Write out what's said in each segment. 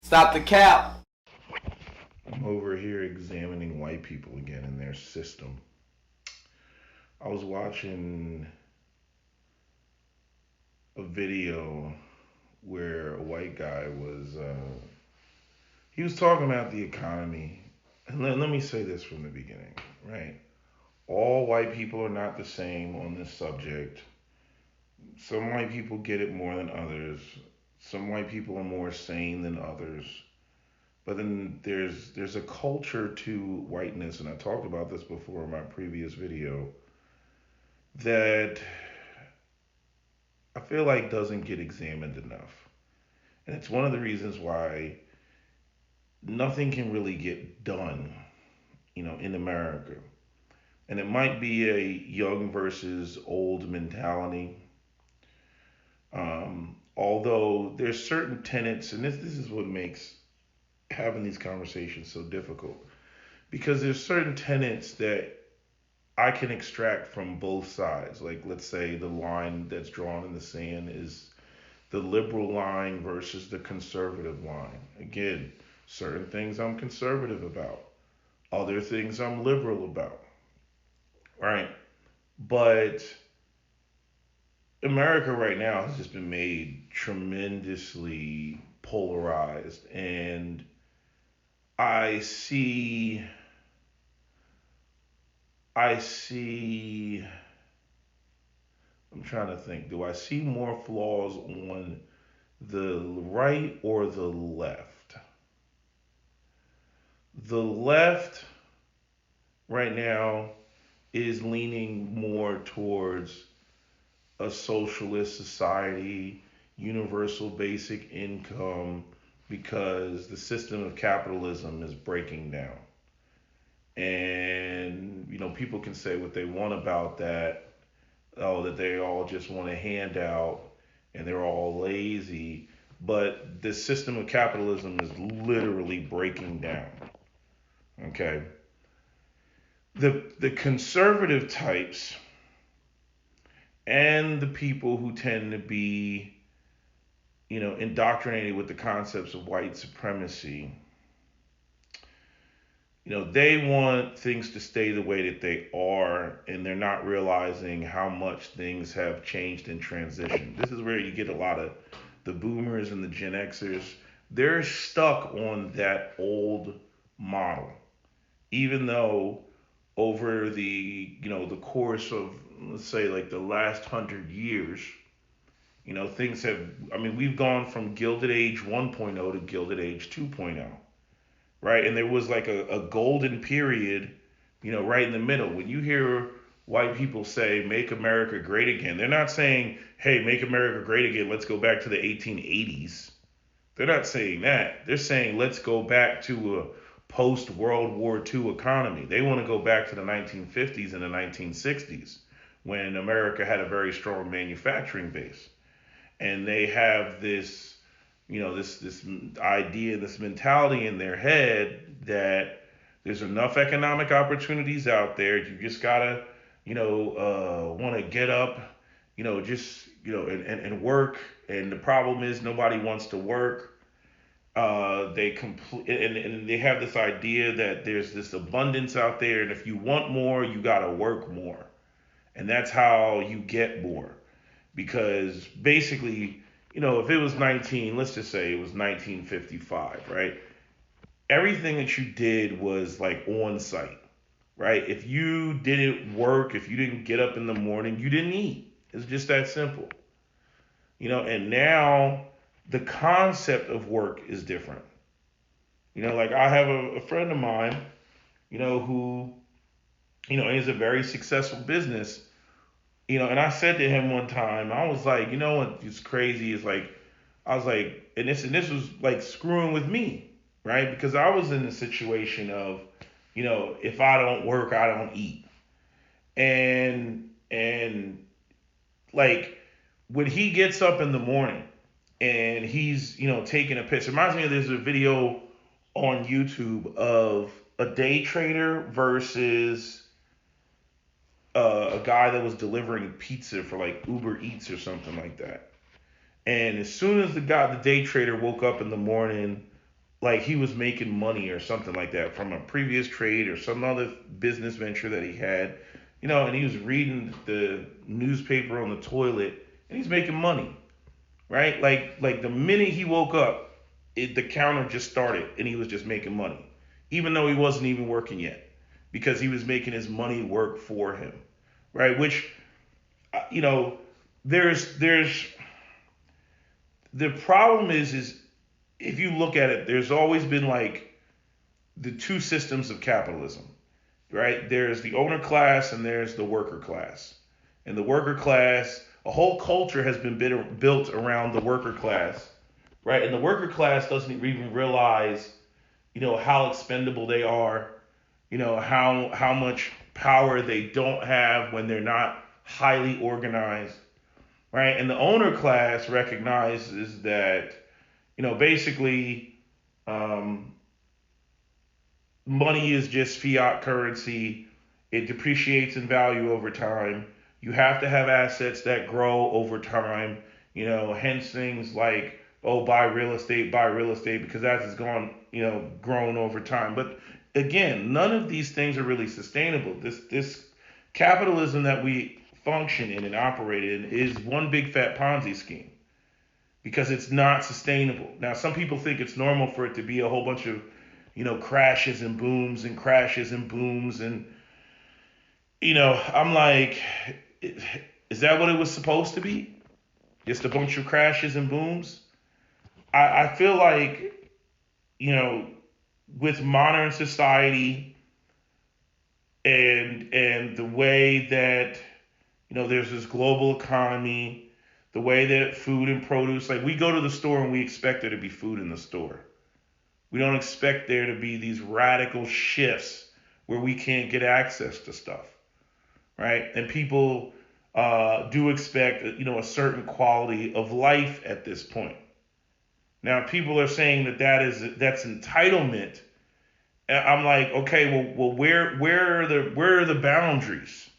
Stop the cap. I'm over here examining white people again in their system. I was watching a video where a white guy he was talking about the economy. And let me say this from the beginning, right? All white people are not the same on this subject. Some white people get it more than others. Some white people are more sane than others. But then there's a culture to whiteness, and I talked about this before in my previous video, that I feel like doesn't get examined enough. And it's one of the reasons why nothing can really get done, in America. And it might be a young versus old mentality. Although there's certain tenets, and this is what makes having these conversations so difficult, because there's certain tenets that I can extract from both sides. Like, let's say the line that's drawn in the sand is the liberal line versus the conservative line. Again, certain things I'm conservative about, other things I'm liberal about, right? But America right now has just been made tremendously polarized, and I see, I see, I'm trying to think, do I see more flaws on the right or the left? The left right now is leaning more towards a socialist society, universal basic income, because the system of capitalism is breaking down. And, people can say what they want about that. Oh, that they all just want a handout and they're all lazy. But the system of capitalism is literally breaking down. Okay. The conservative types and the people who tend to be, indoctrinated with the concepts of white supremacy, they want things to stay the way that they are, and they're not realizing how much things have changed and transitioned. This is where you get a lot of the boomers and the Gen Xers. They're stuck on that old model, even though over the course of, let's say, like the last 100 years, things have, I mean, we've gone from Gilded Age 1.0 to Gilded Age 2.0, right? And there was like a golden period, right in the middle. When you hear white people say, make America great again, they're not saying, hey, make America great again, let's go back to the 1880s. They're not saying that. They're saying, let's go back to a post World War II economy. They want to go back to the 1950s and the 1960s when America had a very strong manufacturing base. And they have this, this idea, this mentality in their head that there's enough economic opportunities out there. You just gotta, want to get up, just, and work. And the problem is nobody wants to work. They complete, and they have this idea that there's this abundance out there, and if you want more, you gotta work more, and that's how you get more. Because basically, if it was 19, let's just say it was 1955, right? Everything that you did was like on site, right? If you didn't work, if you didn't get up in the morning, you didn't eat. It's just that simple, and now the concept of work is different. Like I have a friend of mine, who, is a very successful business, and I said to him one time, I was like, what is crazy is like, I was like, and this was like screwing with me, right? Because I was in a situation of, if I don't work, I don't eat. And like when he gets up in the morning and he's, taking a piss, it reminds me of, there's a video on YouTube of a day trader versus a guy that was delivering pizza for like Uber Eats or something like that. And as soon as the day trader woke up in the morning, like he was making money or something like that from a previous trade or some other business venture that he had, and he was reading the newspaper on the toilet and he's making money, right? Like the minute he woke up, the counter just started and he was just making money, even though he wasn't even working yet, because he was making his money work for him, right? Which, you know, there's the problem is if you look at it, there's always been like the two systems of capitalism, right? There's the owner class and there's the worker class. And the worker class, a whole culture has been built around the worker class, right? And the worker class doesn't even realize, how expendable they are, how much power they don't have when they're not highly organized, right? And the owner class recognizes that, basically, um, money is just fiat currency. It depreciates in value over time. You have to have assets that grow over time. Hence things like, oh, buy real estate, because that has gone, grown over time. But again, none of these things are really sustainable. This capitalism that we function in and operate in is one big fat Ponzi scheme, because it's not sustainable. Now, some people think it's normal for it to be a whole bunch of, crashes and booms and crashes and booms. And, I'm like, is that what it was supposed to be? Just a bunch of crashes and booms? I feel like, you know, with modern society and the way that, there's this global economy, the way that food and produce, like we go to the store and we expect there to be food in the store. We don't expect there to be these radical shifts where we can't get access to stuff, right? And people do expect, a certain quality of life at this point. Now, people are saying that's entitlement. And I'm like, okay, well, where are the boundaries?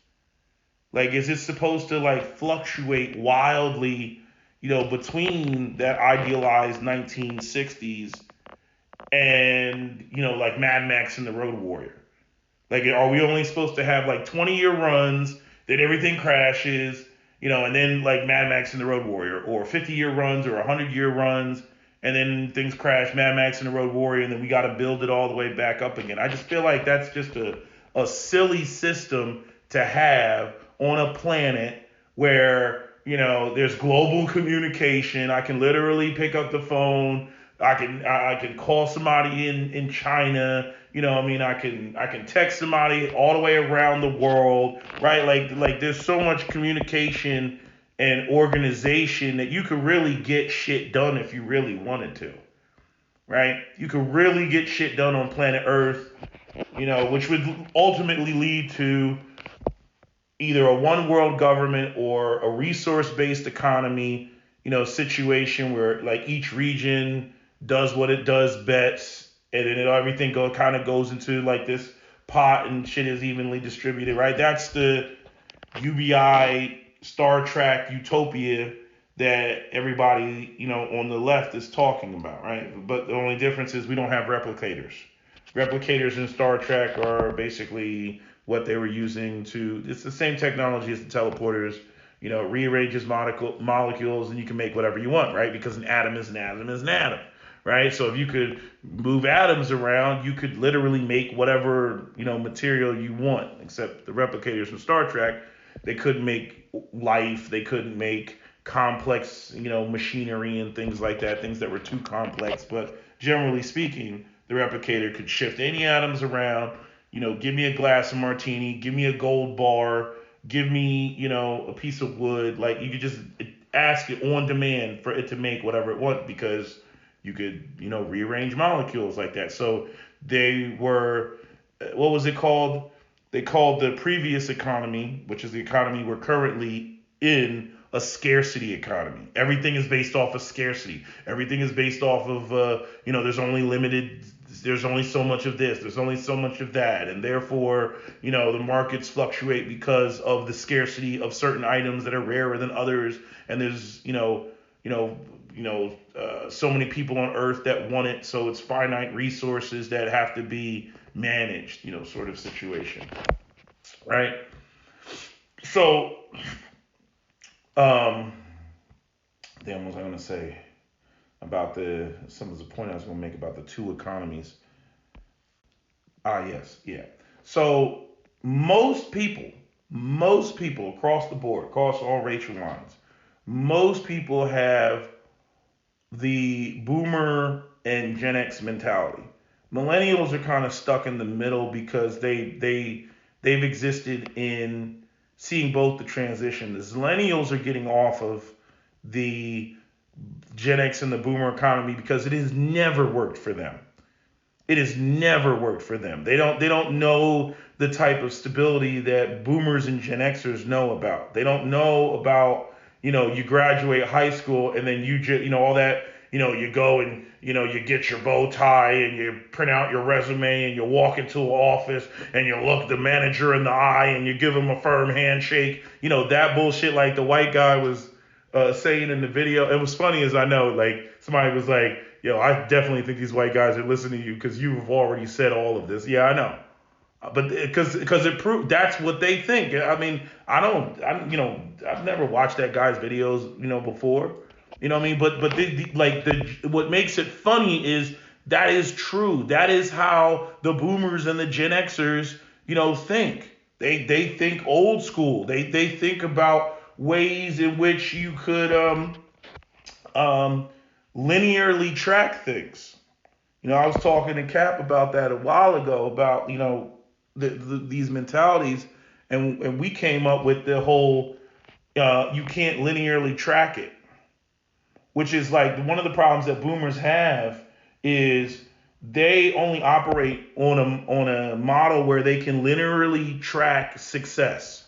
Like, is it supposed to like fluctuate wildly, between that idealized 1960s and, like Mad Max and the Road Warrior? Like, are we only supposed to have like 20-year runs, then everything crashes, and then like Mad Max and the Road Warrior, or 50-year runs or 100-year runs, and then things crash, Mad Max and the Road Warrior, and then we got to build it all the way back up again? I just feel like that's just a silly system to have on a planet where, there's global communication. I can literally pick up the phone. I can call somebody in China. I can text somebody all the way around the world, right? Like there's so much communication and organization that you could really get shit done if you really wanted to, right? You could really get shit done on planet Earth, which would ultimately lead to either a one world government or a resource based economy, situation where like each region does what it does best, and then everything kind of goes into like this pot and shit is evenly distributed, right? That's the UBI Star Trek utopia that everybody, on the left is talking about, right? But the only difference is we don't have replicators. Replicators in Star Trek are basically what they were using it's the same technology as the teleporters, it rearranges molecules and you can make whatever you want, right? Because an atom is an atom is an atom, right? So if you could move atoms around, you could literally make whatever, material you want, except the replicators from Star Trek, they couldn't make life, they couldn't make complex, machinery and things like that, things that were too complex. But generally speaking, the replicator could shift any atoms around, give me a glass of martini, give me a gold bar, give me, a piece of wood. Like you could just ask it on demand for it to make whatever it wants, because you could, rearrange molecules like that. So they were, what was it called? They called the previous economy, which is the economy we're currently in, a scarcity economy. Everything is based off of scarcity. Everything is based off of, there's only so much of this, there's only so much of that. And therefore, the markets fluctuate because of the scarcity of certain items that are rarer than others. And there's, so many people on Earth that want it, so it's finite resources that have to be managed, sort of situation, right? So, damn, what was I gonna say about some of the point I was gonna make about the two economies? Ah, yes, yeah. So most people across the board, across all racial lines, most people have the boomer and Gen X mentality. Millennials are kind of stuck in the middle because they've existed in seeing both the transition. The millennials are getting off of the Gen X and the boomer economy because it has never worked for them. It has never worked for them. They don't know the type of stability that boomers and Gen Xers know about. They don't know about, you graduate high school and then you just, all that, you go and, you get your bow tie and you print out your resume and you walk into an office and you look the manager in the eye and you give him a firm handshake. That bullshit like the white guy was saying in the video. It was funny as I know, like somebody was like, yo, I definitely think these white guys are listening to you because you've already said all of this. Yeah, I know. But because it proved that's what they think. I mean, I've never watched that guy's videos, before. You know what I mean? But what makes it funny is that is true. That is how the boomers and the Gen Xers, think. They think old school. They think about ways in which you could linearly track things. I was talking to Cap about that a while ago about these mentalities, and we came up with the whole you can't linearly track it, which is like one of the problems that boomers have is they only operate on a model where they can linearly track success,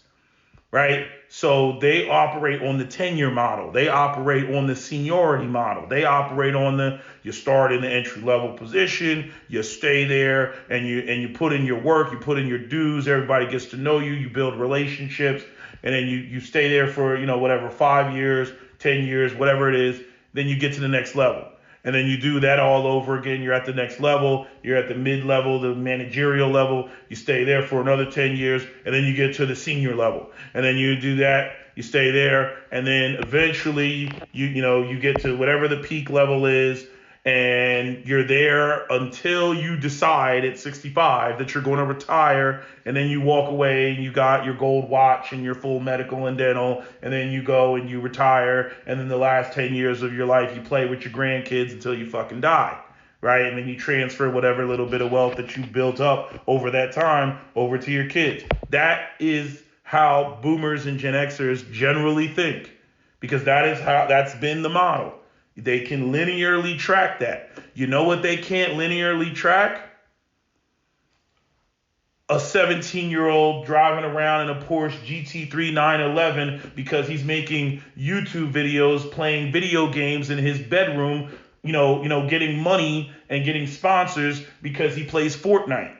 right? So they operate on the tenure model. They operate on the seniority model. They operate on you start in the entry level position, you stay there, and you put in your work, you put in your dues. Everybody gets to know you. You build relationships, and then you stay there for whatever 5 years, 10 years, whatever it is. Then you get to the next level. And then you do that all over again. You're at the next level. You're at the mid level, the managerial level. You stay there for another 10 years. And then you get to the senior level. And then you do that. You stay there. And then eventually you get to whatever the peak level is. And you're there until you decide at 65 that you're going to retire. And then you walk away and you got your gold watch and your full medical and dental. And then you go and you retire. And then the last 10 years of your life, you play with your grandkids until you fucking die. Right? And then you transfer whatever little bit of wealth that you built up over that time over to your kids. That is how boomers and Gen Xers generally think. Because that's been the model. They can linearly track that. You know what they can't linearly track? A 17-year-old driving around in a Porsche GT3 911 because he's making YouTube videos playing video games in his bedroom, getting money and getting sponsors because he plays Fortnite.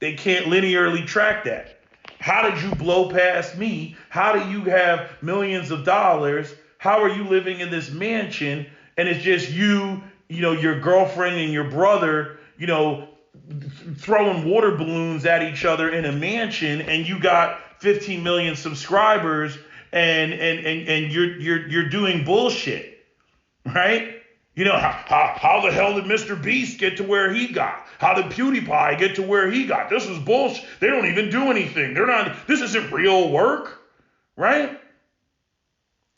They can't linearly track that. How did you blow past me? How do you have millions of dollars? How are you living in this mansion? And it's just your girlfriend and your brother, throwing water balloons at each other in a mansion, and you got 15 million subscribers, and you're doing bullshit, right? How the hell did Mr. Beast get to where he got? How did PewDiePie get to where he got? This is bullshit. They don't even do anything. This isn't real work, right?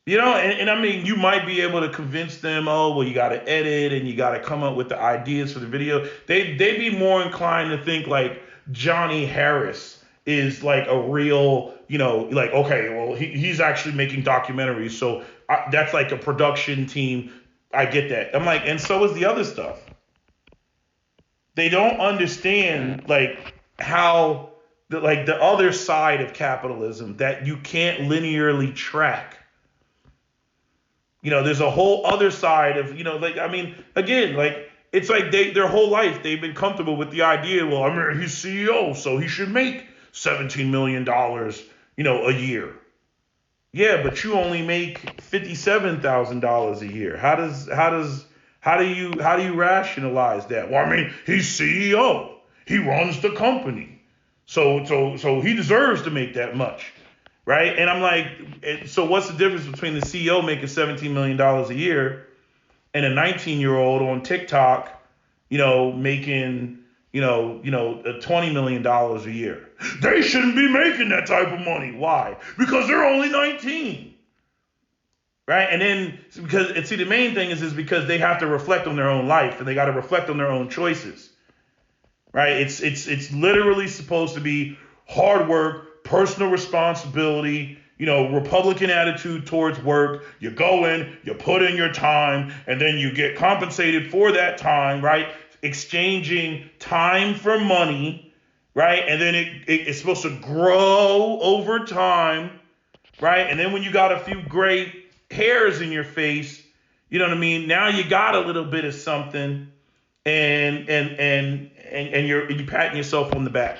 And I mean, you might be able to convince them, oh, well, you got to edit and you got to come up with the ideas for the video. They'd be more inclined to think like Johnny Harris is like a real, okay, well, he's actually making documentaries. So that's like a production team. I get that. I'm like, and so is the other stuff. They don't understand like how the other side of capitalism that you can't linearly track. There's a whole other side of, again, it's like their whole life, they've been comfortable with the idea, well, he's CEO, so he should make $17 million, a year. Yeah, but you only make $57,000 a year. How do you rationalize that? Well, I mean, he's CEO. He runs the company. So he deserves to make that much. Right? And I'm like, so what's the difference between the CEO making $17 million a year and a 19-year-old on TikTok, making, $20 million a year? They shouldn't be making that type of money. Why? Because they're only 19. Right? And then the main thing is because they have to reflect on their own life and they got to reflect on their own choices. Right? It's literally supposed to be hard work, personal responsibility, Republican attitude towards work. You go in, you put in your time, and then you get compensated for that time, right? Exchanging time for money, right? And then it's supposed to grow over time, right? And then when you got a few gray hairs in your face, you know what I mean? Now you got a little bit of something, and you're patting yourself on the back.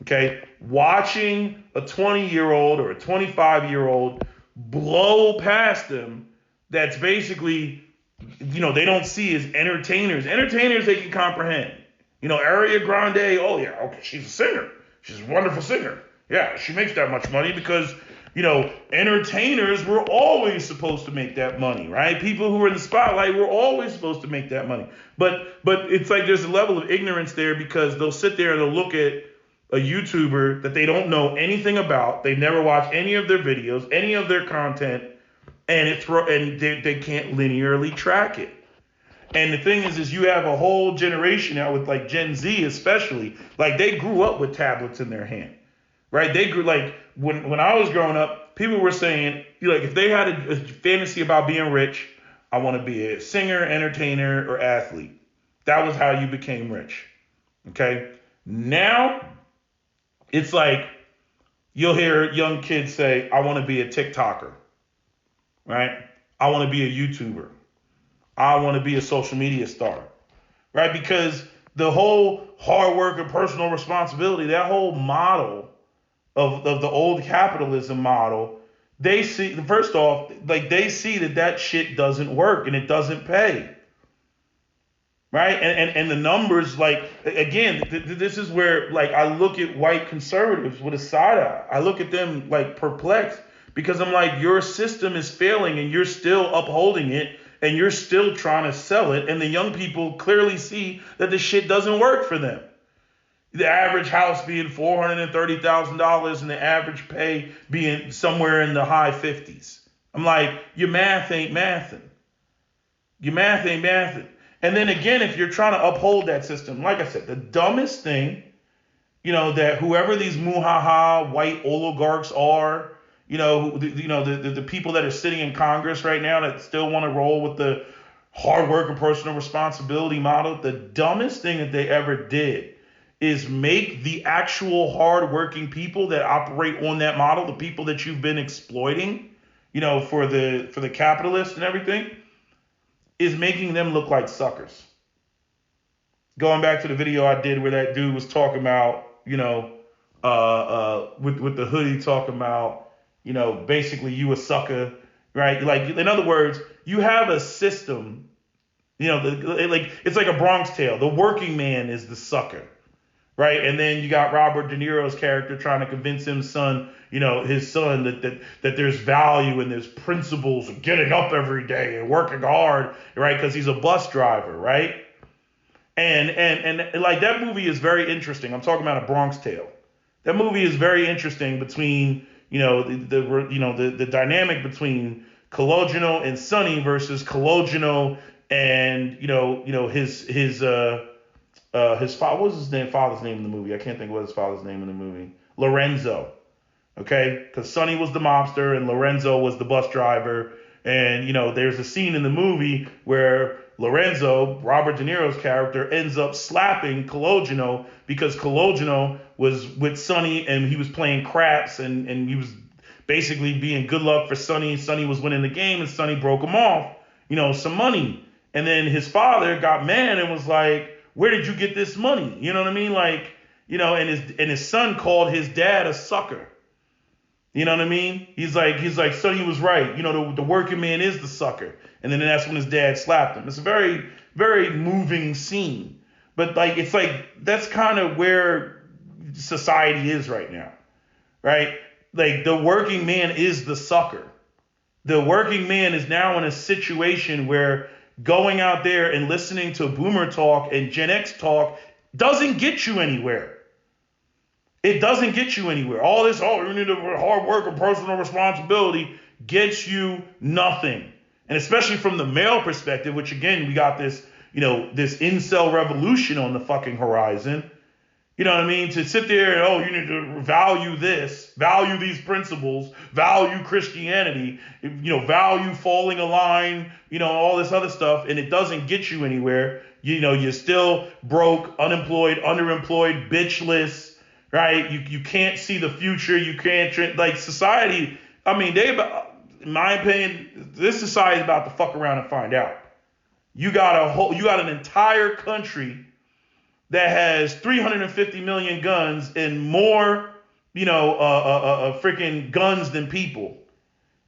Okay, watching a 20-year-old or a 25-year-old blow past them, that's basically, they don't see as entertainers. Entertainers they can comprehend. Ariana Grande, oh yeah, okay, she's a singer. She's a wonderful singer. Yeah, she makes that much money because, entertainers were always supposed to make that money, right? People who were in the spotlight were always supposed to make that money. But it's like there's a level of ignorance there because they'll sit there and they'll look at a YouTuber that they don't know anything about. They never watch any of their videos, any of their content, and they can't linearly track it. And the thing is you have a whole generation now with like Gen Z especially, like they grew up with tablets in their hand, right? They grew like when I was growing up, people were saying like if they had a fantasy about being rich, I want to be a singer, entertainer, or athlete. That was how you became rich. Okay, now it's like you'll hear young kids say, I want to be a TikToker, right? I want to be a YouTuber. I want to be a social media star, right? Because the whole hard work and personal responsibility, that whole model of the old capitalism model, they see, first off, like they see that shit doesn't work and it doesn't pay. Right. And the numbers, like, again, this is where, like, I look at white conservatives with a side eye. I look at them like perplexed because I'm like, your system is failing and you're still upholding it and you're still trying to sell it. And the young people clearly see that the shit doesn't work for them. The average house being $430,000 and the average pay being somewhere in the high 50s. I'm like, your math ain't mathing. Your math ain't mathing. And then again, if you're trying to uphold that system, like I said, the dumbest thing, that whoever these muhaha white oligarchs are, the people that are sitting in Congress right now that still want to roll with the hard work and personal responsibility model, the dumbest thing that they ever did is make the actual hardworking people that operate on that model, the people that you've been exploiting, for the capitalists and everything, is making them look like suckers. Going back to the video I did where that dude was talking about, with the hoodie talking about, basically you a sucker, right? Like, in other words, you have a system, it's like a Bronx Tale. The working man is the sucker, right? And then you got Robert De Niro's character trying to convince his son that there's value and there's principles of getting up every day and working hard, right? Because he's a bus driver, right? And like that movie is very interesting. I'm talking about A Bronx Tale. That movie is very interesting between the dynamic between Cologino and Sonny versus Cologino and his father. What was his father's name in the movie? I can't think of what his father's name in the movie. Lorenzo. Okay, because Sonny was the mobster and Lorenzo was the bus driver. And, there's a scene in the movie where Lorenzo, Robert De Niro's character, ends up slapping Cologino because Cologino was with Sonny and he was playing craps and he was basically being good luck for Sonny. Sonny was winning the game and Sonny broke him off, some money. And then his father got mad and was like, where did you get this money? You know what I mean? Like, and his son called his dad a sucker. You know what I mean? He's like, Sonny was right. You know, the working man is the sucker. And then that's when his dad slapped him. It's a very, very moving scene. But like, it's like, that's kind of where society is right now, right? Like the working man is the sucker. The working man is now in a situation where going out there and listening to boomer talk and Gen X talk doesn't get you anywhere. It doesn't get you anywhere. All this, oh, you need hard work and personal responsibility gets you nothing. And especially from the male perspective, which again, we got this, this incel revolution on the fucking horizon. You know what I mean? To sit there and, oh, you need to value this, value these principles, value Christianity, value falling a line, all this other stuff, and it doesn't get you anywhere. You're still broke, unemployed, underemployed, bitchless, right? You can't see the future. You can't, like society. I mean, in my opinion, this society is about to fuck around and find out. You got an entire country that has 350 million guns and more, freaking guns than people.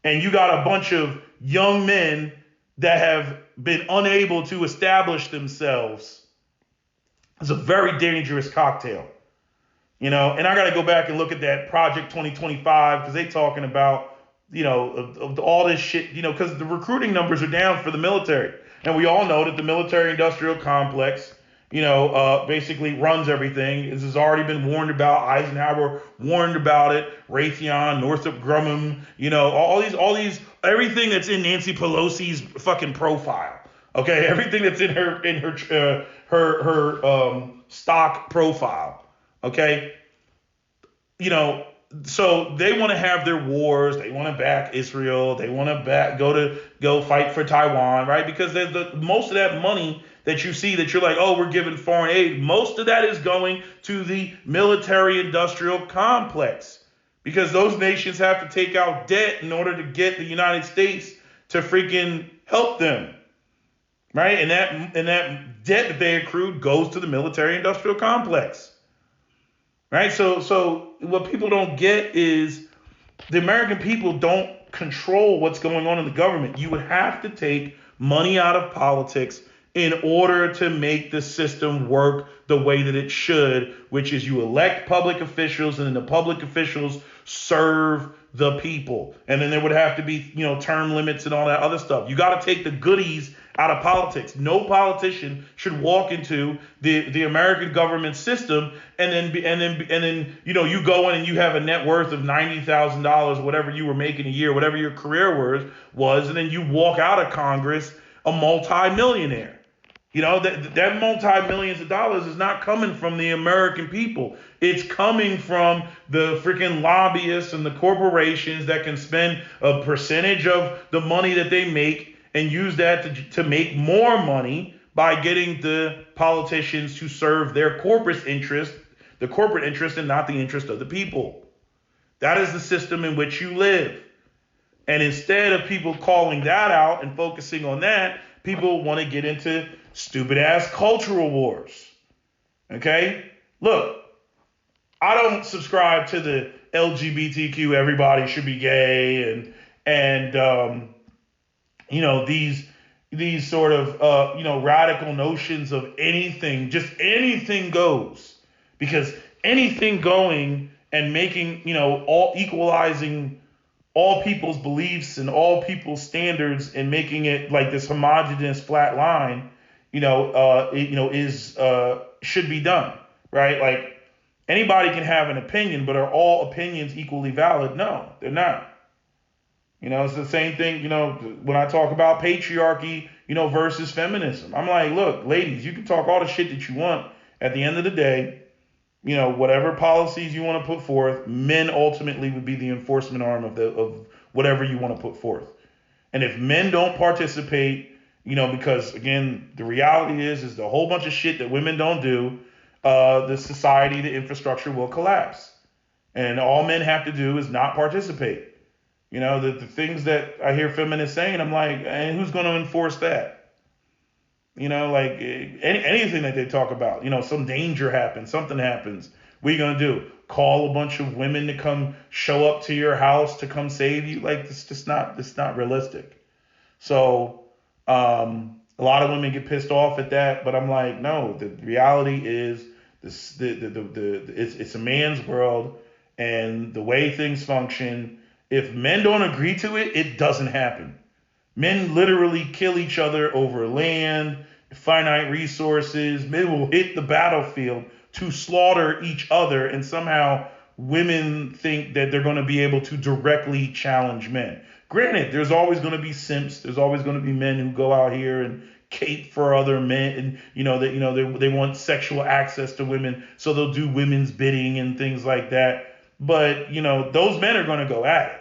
And you got a bunch of young men that have been unable to establish themselves. It's a very dangerous cocktail, And I got to go back and look at that Project 2025 because they talking about, of all this shit, because the recruiting numbers are down for the military. And we all know that the military industrial complex, basically runs everything. This has already been warned about. Eisenhower warned about it. Raytheon, Northrop Grumman, all these, everything that's in Nancy Pelosi's fucking profile. Okay, everything that's in her stock profile. Okay, so they want to have their wars. They want to back Israel. They want to go fight for Taiwan, right? Because most of that money that you see that you're like, oh, we're giving foreign aid, most of that is going to the military-industrial complex because those nations have to take out debt in order to get the United States to freaking help them, right? And that debt that they accrued goes to the military-industrial complex, right? So what people don't get is the American people don't control what's going on in the government. You would have to take money out of politics in order to make the system work the way that it should, which is you elect public officials and then the public officials serve the people. And then there would have to be, term limits and all that other stuff. You got to take the goodies out of politics. No politician should walk into the American government system and then you go in and you have a net worth of $90,000, whatever you were making a year, whatever your career was, and then you walk out of Congress a multi-millionaire. That multi-millions of dollars is not coming from the American people. It's coming from the freaking lobbyists and the corporations that can spend a percentage of the money that they make and use that to make more money by getting the politicians to serve their corporate interest and not the interest of the people. That is the system in which you live. And instead of people calling that out and focusing on that, people want to get into stupid ass cultural wars. Okay? Look, I don't subscribe to the LGBTQ, everybody should be gay and these sort of radical notions of anything, just anything goes. Because anything going and making, all equalizing all people's beliefs and all people's standards and making it like this homogenous flat line, should be done, right? Like anybody can have an opinion, but are all opinions equally valid? No, they're not. It's the same thing, when I talk about patriarchy, versus feminism. I'm like, look, ladies, you can talk all the shit that you want. At the end of the day, whatever policies you want to put forth, men ultimately would be the enforcement arm of whatever you want to put forth. And if men don't participate, because again, the reality is the whole bunch of shit that women don't do, the society, the infrastructure will collapse. And all men have to do is not participate. The things that I hear feminists saying, I'm like, and who's going to enforce that? Like anything that they talk about, some danger happens, something happens. What are you gonna do? Call a bunch of women to come show up to your house to come save you? Like it's not realistic. So a lot of women get pissed off at that, but I'm like, no. The reality is this it's a man's world, and the way things function. If men don't agree to it, it doesn't happen. Men literally kill each other over land, finite resources. Men will hit the battlefield to slaughter each other, and somehow women think that they're going to be able to directly challenge men. Granted, there's always going to be simps. There's always going to be men who go out here and cape for other men, and they want sexual access to women, so they'll do women's bidding and things like that. But those men are going to go at it.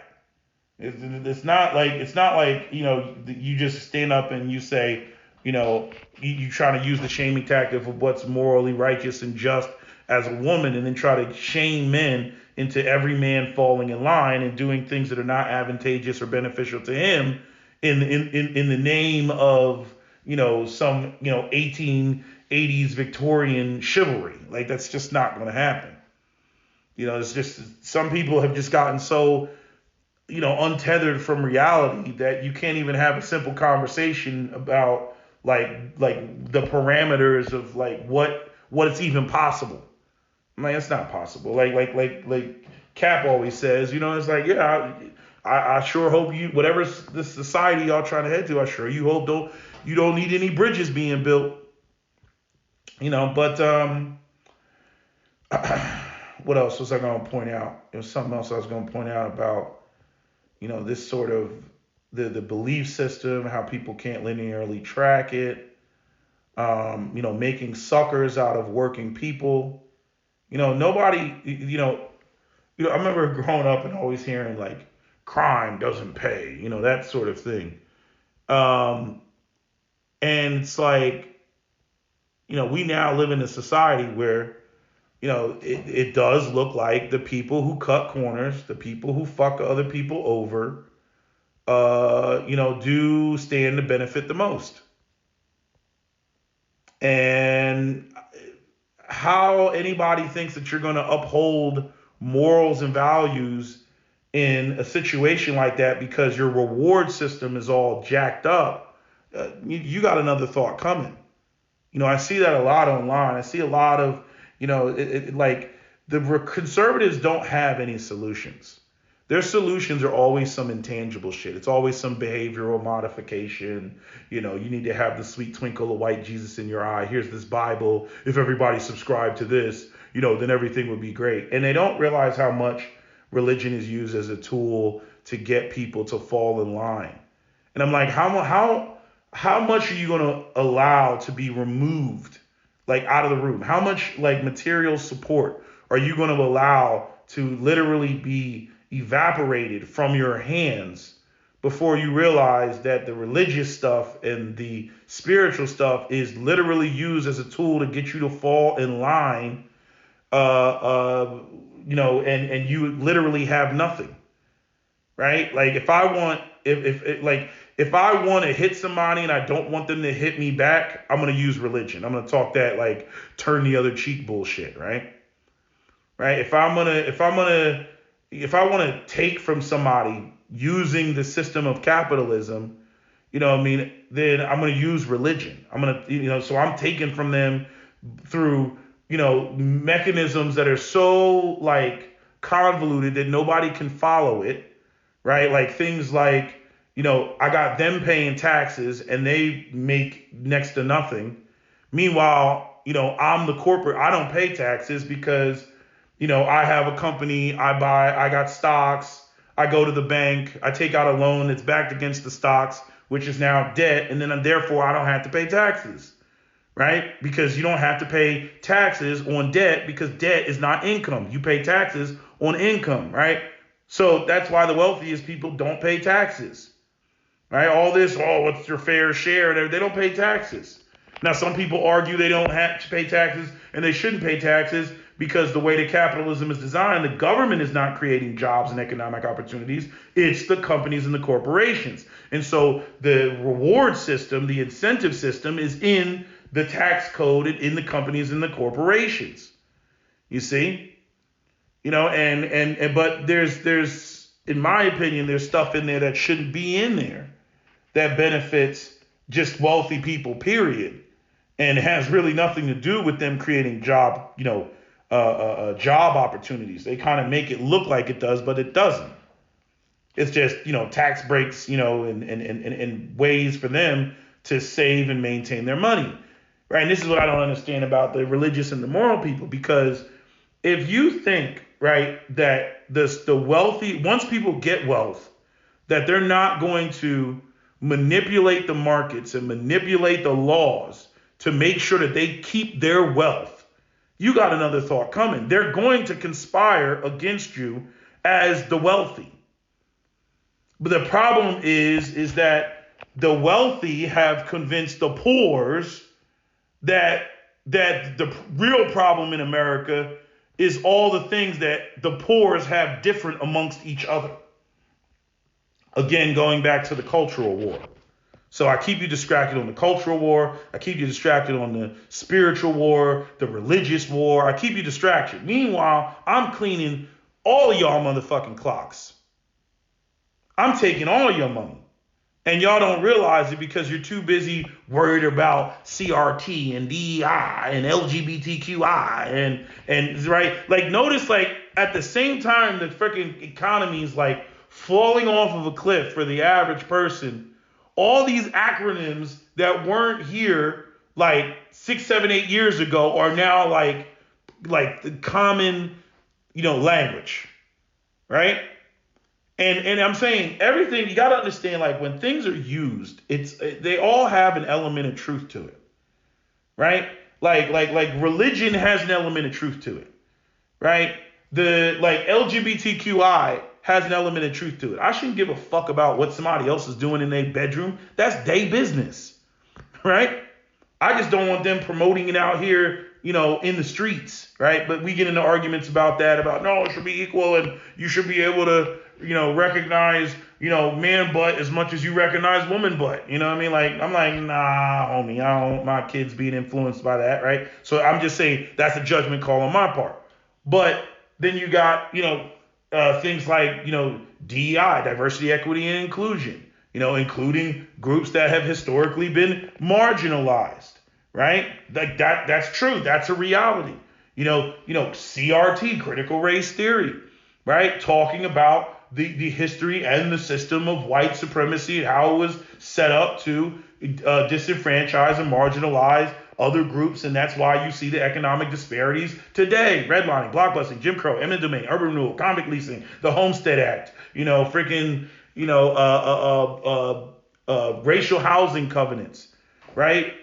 It's not like you just stand up and you say you try to use the shaming tactic of what's morally righteous and just as a woman, and then try to shame men into every man falling in line and doing things that are not advantageous or beneficial to him in the name of some 1880s Victorian chivalry. Like, that's just not going to happen. It's just some people have just gotten so untethered from reality that you can't even have a simple conversation about like the parameters of like what it's even possible. I'm like, it's not possible. Like Cap always says, it's like, yeah, I sure hope whatever the society y'all trying to head to, I sure you hope you don't need any bridges being built. But what else was I going to point out? There was something else I was going to point out about this sort of the belief system, how people can't linearly track it, making suckers out of working people. Nobody, I remember growing up and always hearing like crime doesn't pay, that sort of thing. And it's like, we now live in a society where, it does look like the people who cut corners, the people who fuck other people over, do stand to benefit the most. And how anybody thinks that you're going to uphold morals and values in a situation like that because your reward system is all jacked up, you got another thought coming. I see that a lot online. I see a lot of, like the conservatives don't have any solutions. Their solutions are always some intangible shit. It's always some behavioral modification. You need to have the sweet twinkle of white Jesus in your eye. Here's this Bible. If everybody subscribed to this, then everything would be great. And they don't realize how much religion is used as a tool to get people to fall in line. And I'm like, how much are you going to allow to be removed, like out of the room? How much like material support are you going to allow to literally be evaporated from your hands before you realize that the religious stuff and the spiritual stuff is literally used as a tool to get you to fall in line, and you literally have nothing, right? Like if I want to hit somebody and I don't want them to hit me back, I'm going to use religion. I'm going to talk that like turn the other cheek bullshit, right? Right? If I want to take from somebody using the system of capitalism, then I'm going to use religion. I'm going to, so I'm taking from them through, mechanisms that are so like convoluted that nobody can follow it, right? Like things like, I got them paying taxes and they make next to nothing. Meanwhile, I'm the corporate. I don't pay taxes because, I have a company, I got stocks, I go to the bank, I take out a loan that's backed against the stocks, which is now debt, and then therefore I don't have to pay taxes, right? Because you don't have to pay taxes on debt because debt is not income. You pay taxes on income, right? So that's why the wealthiest people don't pay taxes, right? All this, what's your fair share? They don't pay taxes. Now, some people argue they don't have to pay taxes and they shouldn't pay taxes because the way that capitalism is designed, the government is not creating jobs and economic opportunities. It's the companies and the corporations. And so the reward system, the incentive system is in the tax code and in the companies and the corporations. You see, but there's in my opinion, there's stuff in there that shouldn't be in there that benefits just wealthy people, period, and has really nothing to do with them creating job opportunities. They kind of make it look like it does, but it doesn't. It's just, tax breaks, and ways for them to save and maintain their money. Right. And this is what I don't understand about the religious and the moral people, because if you think, right, that the wealthy, once people get wealth, that they're not going to manipulate the markets and manipulate the laws to make sure that they keep their wealth, you got another thought coming. They're going to conspire against you as the wealthy. But the problem is that the wealthy have convinced the poors that the real problem in America is all the things that the poors have different amongst each other. Again, going back to the cultural war. So I keep you distracted on the cultural war. I keep you distracted on the spiritual war, the religious war. I keep you distracted. Meanwhile, I'm cleaning all of y'all motherfucking clocks. I'm taking all your money. And y'all don't realize it because you're too busy worried about CRT and DEI and LGBTQI and right. Like, notice, like, at the same time the freaking economy is like falling off of a cliff for the average person, all these acronyms that weren't here like 6, 7, 8 years ago are now like the common, language, right? And I'm saying everything, you got to understand, like, when things are used, they all have an element of truth to it, right? Like religion has an element of truth to it, right? Like LGBTQI has an element of truth to it. I shouldn't give a fuck about what somebody else is doing in their bedroom. That's their business, right? I just don't want them promoting it out here, in the streets, right? But we get into arguments about that, about, no, it should be equal and you should be able to, recognize, man butt as much as you recognize woman butt. You know what I mean? Like, I'm like, nah, homie, I don't want my kids being influenced by that, right? So I'm just saying that's a judgment call on my part. But then you got, things like, DEI, diversity, equity, and inclusion, including groups that have historically been marginalized, right? Like that's true. That's a reality. CRT, critical race theory, right? Talking about the history and the system of white supremacy and how it was set up to disenfranchise and marginalize other groups, and that's why you see the economic disparities today: redlining, blockbusting, Jim Crow, eminent domain, urban renewal, convict leasing, the Homestead Act, racial housing covenants, right?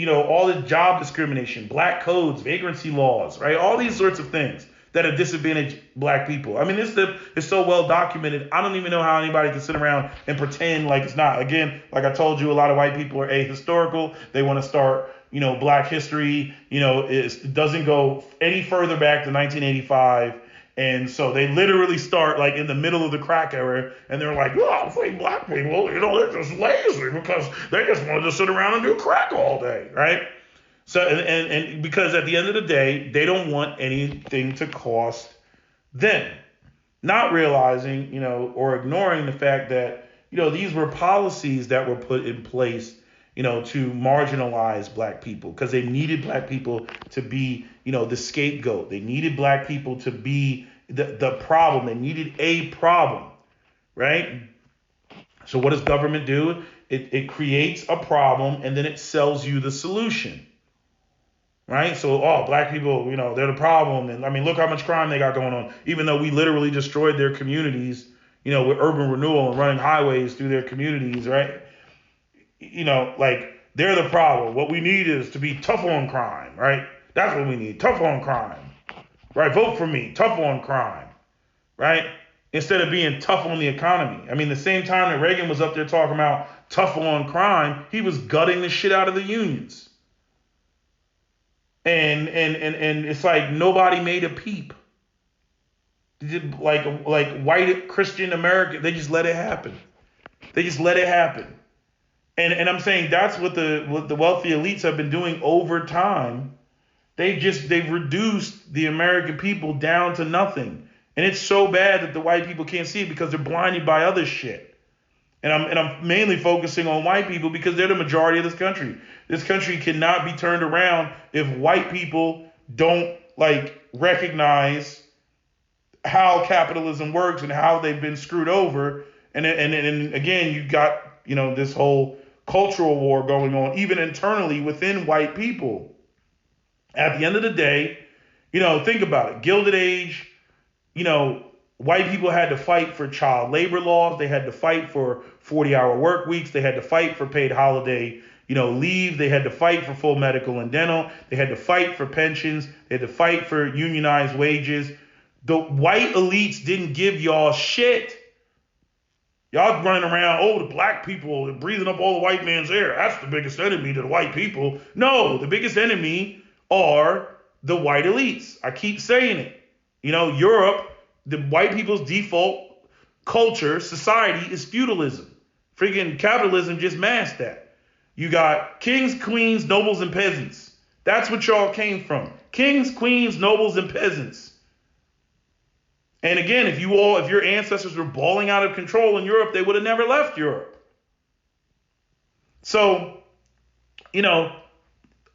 All the job discrimination, black codes, vagrancy laws, right? All these sorts of things that have disadvantaged black people. I mean, this stuff is so well documented. I don't even know how anybody can sit around and pretend like it's not. Again, like I told you, a lot of white people are ahistorical. They want to start, black history, it doesn't go any further back to 1985. And so they literally start like in the middle of the crack era, and they're like, oh, black people, they're just lazy because they just wanted to sit around and do crack all day, right? So, and because at the end of the day, they don't want anything to cost them, not realizing, or ignoring the fact that, these were policies that were put in place, to marginalize black people, because they needed black people to be, the scapegoat. They needed black people to be the problem. They needed a problem, right? So what does government do? It creates a problem, and then it sells you the solution. Right? So, black people, they're the problem. And I mean, look how much crime they got going on, even though we literally destroyed their communities, with urban renewal and running highways through their communities, right? Like, they're the problem. What we need is to be tough on crime, right? That's what we need. Tough on crime, right? Vote for me. Tough on crime, right? Instead of being tough on the economy. I mean, the same time that Reagan was up there talking about tough on crime, he was gutting the shit out of the unions. And it's like nobody made a peep. Like white Christian America, they just let it happen. They just let it happen. And I'm saying that's what the wealthy elites have been doing over time, They've reduced the American people down to nothing. And it's so bad that the white people can't see it because they're blinded by other shit. And I'm mainly focusing on white people because they're the majority of this country. This country cannot be turned around if white people don't like recognize how capitalism works and how they've been screwed over. And again, you got, this whole cultural war going on, even internally within white people. At the end of the day, think about it. Gilded Age, white people had to fight for child labor laws. They had to fight for 40-hour work weeks. They had to fight for paid holiday, leave. They had to fight for full medical and dental. They had to fight for pensions. They had to fight for unionized wages. The white elites didn't give y'all shit. Y'all running around, the black people are breathing up all the white man's air. That's the biggest enemy to the white people. No, the biggest enemy are the white elites. I keep saying it. Europe, the white people's default culture, society is feudalism. Freaking capitalism just masked that. You got kings, queens, nobles, and peasants. That's what y'all came from. Kings, queens, nobles, and peasants. And again, if your ancestors were balling out of control in Europe, they would have never left Europe. So,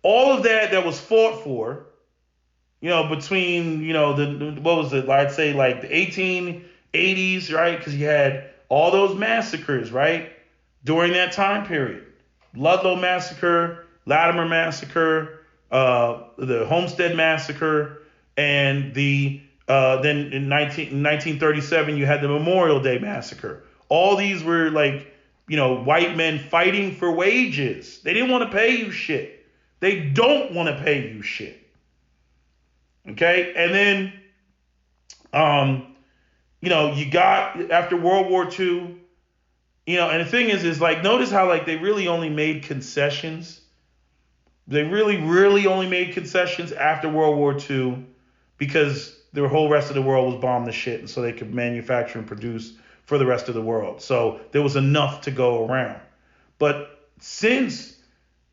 all of that was fought for, between, what was it? I'd say like the 1880s, right? Because you had all those massacres, right? During that time period. Ludlow Massacre, Latimer Massacre, the Homestead Massacre, and then in 1937, you had the Memorial Day Massacre. All these were white men fighting for wages. They didn't want to pay you shit. They don't want to pay you shit. Okay? And then, you got after World War II, and the thing is notice how they really only made concessions. They really, really only made concessions after World War II because the whole rest of the world was bombed to shit, and so they could manufacture and produce for the rest of the world. So there was enough to go around. But since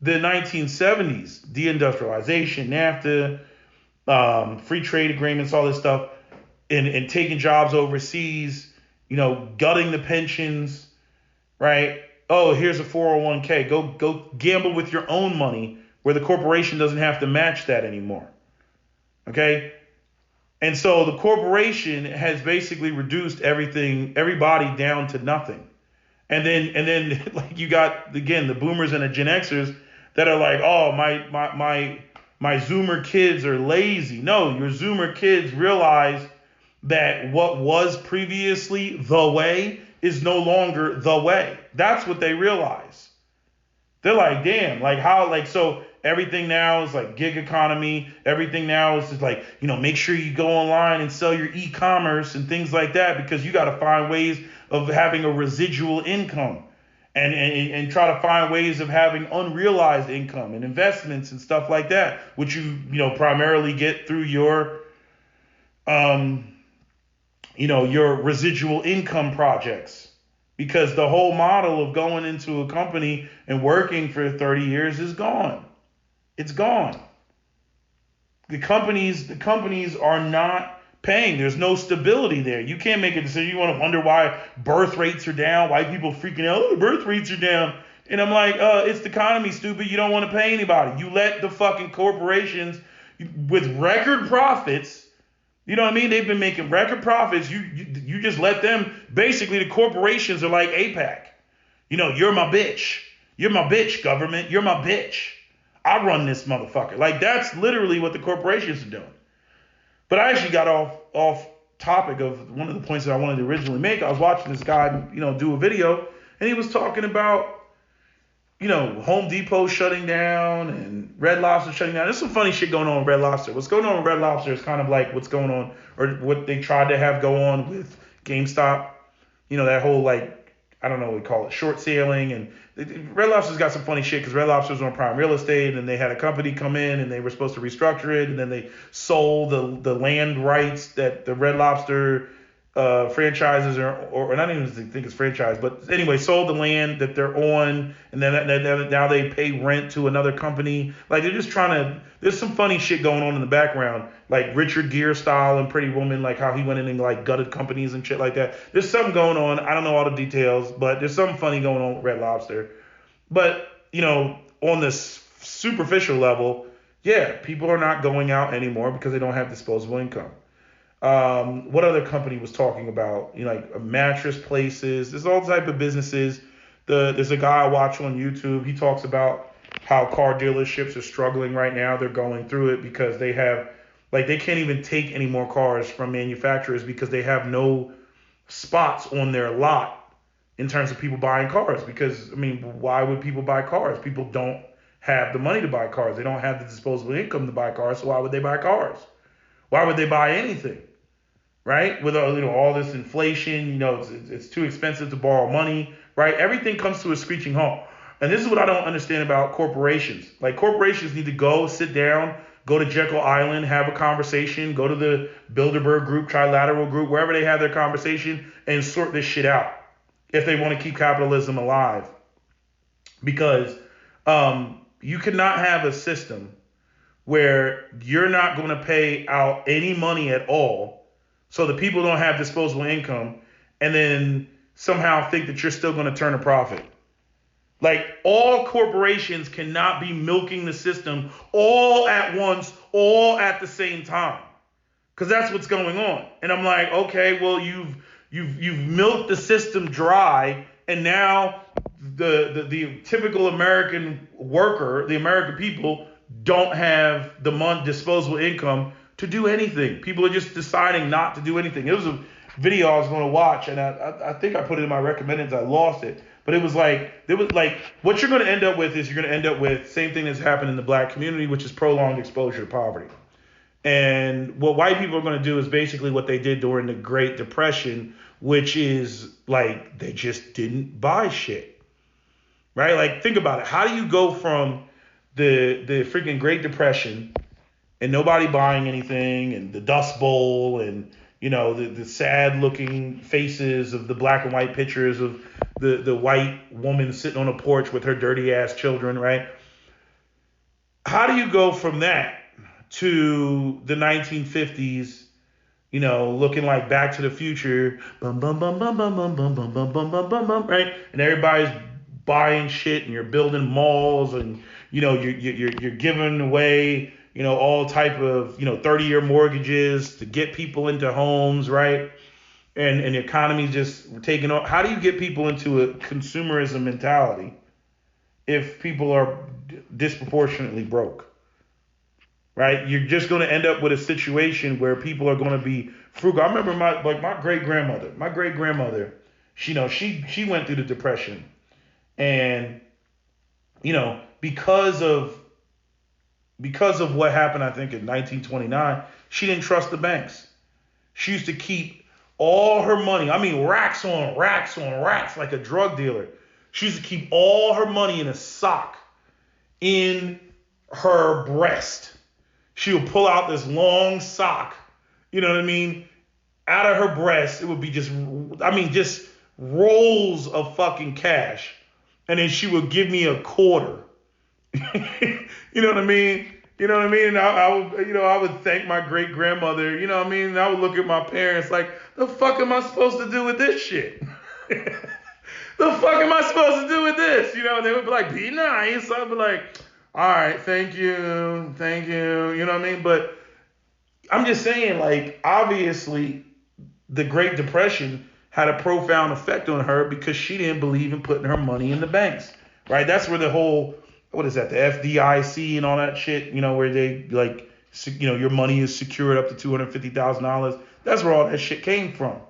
the 1970s, deindustrialization, NAFTA, free trade agreements, all this stuff, and taking jobs overseas, gutting the pensions, right? Oh, here's a 401k. Go gamble with your own money where the corporation doesn't have to match that anymore. Okay? And so the corporation has basically reduced everybody down to nothing. And then you got, again, the boomers and the Gen Xers that are like, oh, my Zoomer kids are lazy. No, your Zoomer kids realize that what was previously the way is no longer the way. That's what they realize. They're like, damn, so everything now is gig economy. Everything now is just make sure you go online and sell your e-commerce and things like that because you got to find ways of having a residual income and try to find ways of having unrealized income and investments and stuff like that, which you primarily get through your residual income projects. Because the whole model of going into a company and working for 30 years is gone. It's gone. The companies are not paying. There's no stability there. You can't make a decision. You want to wonder why birth rates are down, why people freaking out, the birth rates are down. And I'm like, it's the economy, stupid. You don't want to pay anybody. You let the fucking corporations with record profits. You know what I mean? They've been making record profits. You just let them. Basically, the corporations are like AIPAC. You're my bitch. You're my bitch, government. You're my bitch. I run this motherfucker. That's literally what the corporations are doing. But I actually got off topic of one of the points that I wanted to originally make. I was watching this guy, do a video, and he was talking about, Home Depot shutting down and Red Lobster shutting down. There's some funny shit going on with Red Lobster. What's going on with Red Lobster is kind of like what's going on, or what they tried to have go on with GameStop. That whole I don't know what we call it, short selling. And Red Lobster's got some funny shit because Red Lobster's on prime real estate, and they had a company come in and they were supposed to restructure it, and then they sold the land rights that the Red Lobster franchises or not even think it's franchise, but anyway, sold the land that they're on, and then now they pay rent to another company. Like they're just trying to. There's some funny shit going on in the background, like Richard Gere style and Pretty Woman, like how he went in and like gutted companies and shit like that. There's something going on. I don't know all the details, but there's something funny going on with Red Lobster. But on this superficial level, yeah, people are not going out anymore because they don't have disposable income. What other company was talking about? Like mattress places. There's all type of businesses. There's a guy I watch on YouTube. He talks about how car dealerships are struggling right now. They're going through it because they can't even take any more cars from manufacturers because they have no spots on their lot in terms of people buying cars. Because why would people buy cars? People don't have the money to buy cars. They don't have the disposable income to buy cars. So why would they buy cars? Why would they buy anything? Right? With all this inflation, it's too expensive to borrow money, right? Everything comes to a screeching halt. And this is what I don't understand about corporations. Like corporations need to go sit down, go to Jekyll Island, have a conversation, go to the Bilderberg group, Trilateral group, wherever they have their conversation, and sort this shit out if they want to keep capitalism alive. Because you cannot have a system where you're not going to pay out any money at all, so the people don't have disposable income, and then somehow think that you're still going to turn a profit. Like all corporations cannot be milking the system all at once, all at the same time, because that's what's going on. And I'm like, okay, well you've milked the system dry, and now the typical American worker, the American people, don't have the disposable income to do anything. People are just deciding not to do anything. It was a video I was going to watch, and I think I put it in my recommendeds. I lost it, but it was like what you're going to end up with is you're going to end up with same thing that's happened in the black community, which is prolonged exposure to poverty. And what white people are going to do is basically what they did during the Great Depression, which is like they just didn't buy shit, right? Like think about it. How do you go from the freaking Great Depression and nobody buying anything, and the Dust Bowl, and the sad looking faces of the black and white pictures of the white woman sitting on a porch with her dirty ass children, right? How do you go from that to the 1950s, looking like Back to the Future, bum bum bum bum bum bum bum bum bum bum bum bum, right? And everybody's buying shit, and you're building malls, and you're giving away all type of 30-year mortgages to get people into homes, right? And the economy's just taking off. How do you get people into a consumerism mentality if people are disproportionately broke? Right? You're just going to end up with a situation where people are going to be frugal. I remember my great grandmother. She went through the Depression, and because of what happened, I think in 1929, she didn't trust the banks. She used to keep all her money. Racks on racks on racks, like a drug dealer. She used to keep all her money in a sock in her breast. She would pull out this long sock, out of her breast. It would be just rolls of fucking cash. And then she would give me a quarter. You know what I mean? And I would thank my great grandmother, and I would look at my parents like, the fuck am I supposed to do with this shit? The fuck am I supposed to do with this? And they would be like, be nice. I'd be like, all right, thank you. You know what I mean? But I'm just saying, like, obviously the Great Depression had a profound effect on her because she didn't believe in putting her money in the banks, right? That's where the whole, what is that, the FDIC and all that shit, where they like, your money is secured up to $250,000. That's where all that shit came from,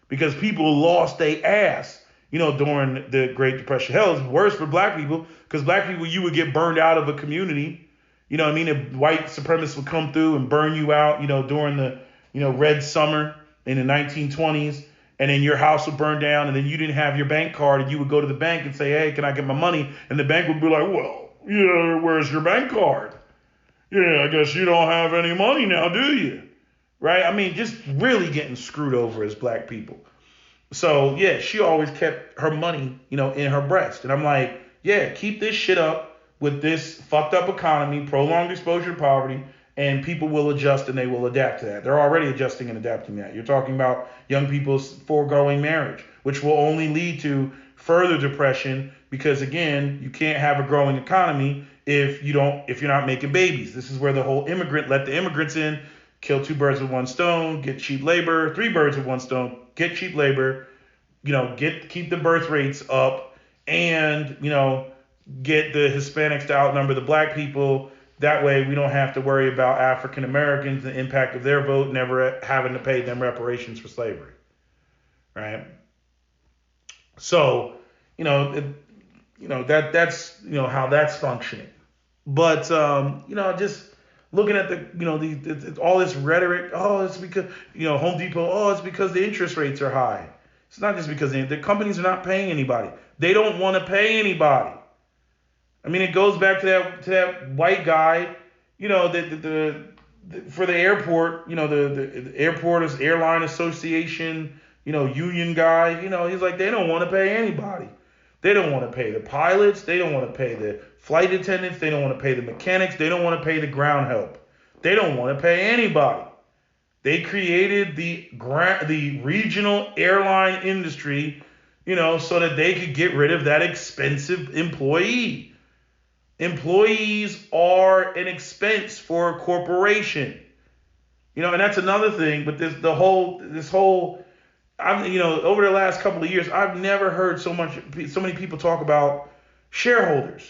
because people lost their ass, during the Great Depression. Hell, it's worse for black people, because black people, you would get burned out of a community. You know what I mean? If white supremacists would come through and burn you out, during the, Red Summer in the 1920s, and then your house would burn down, and then you didn't have your bank card, and you would go to the bank and say, hey, can I get my money? And the bank would be like, well, yeah, where's your bank card? Yeah, I guess you don't have any money now, do you? right? I mean, just really getting screwed over as black people. So yeah, she always kept her money, in her breast. And I'm like, yeah, keep this shit up with this fucked up economy, prolonged exposure to poverty, and people will adjust and they will adapt to that. They're already adjusting and adapting to that. You're talking about young people's foregoing marriage, which will only lead to further depression because again, you can't have a growing economy if you're not making babies. This is where the whole let the immigrants in, kill two birds with one stone, get cheap labor, three birds with one stone, get cheap labor, keep the birth rates up, and get the Hispanics to outnumber the black people. That way, we don't have to worry about African Americans, the impact of their vote, never having to pay them reparations for slavery, right? So, that's how that's functioning. But just looking at all this rhetoric. Oh, it's because Home Depot. Oh, it's because the interest rates are high. It's not just because the companies are not paying anybody. They don't want to pay anybody. I mean, it goes back to that white guy, for the airport, the airport airline association, union guy, he's like, they don't want to pay anybody. They don't want to pay the pilots. They don't want to pay the flight attendants. They don't want to pay the mechanics. They don't want to pay the ground help. They don't want to pay anybody. They created the regional airline industry, so that they could get rid of that expensive employee. Employees are an expense for a corporation. And that's another thing. But this whole, over the last couple of years, I've never heard so many people talk about shareholders,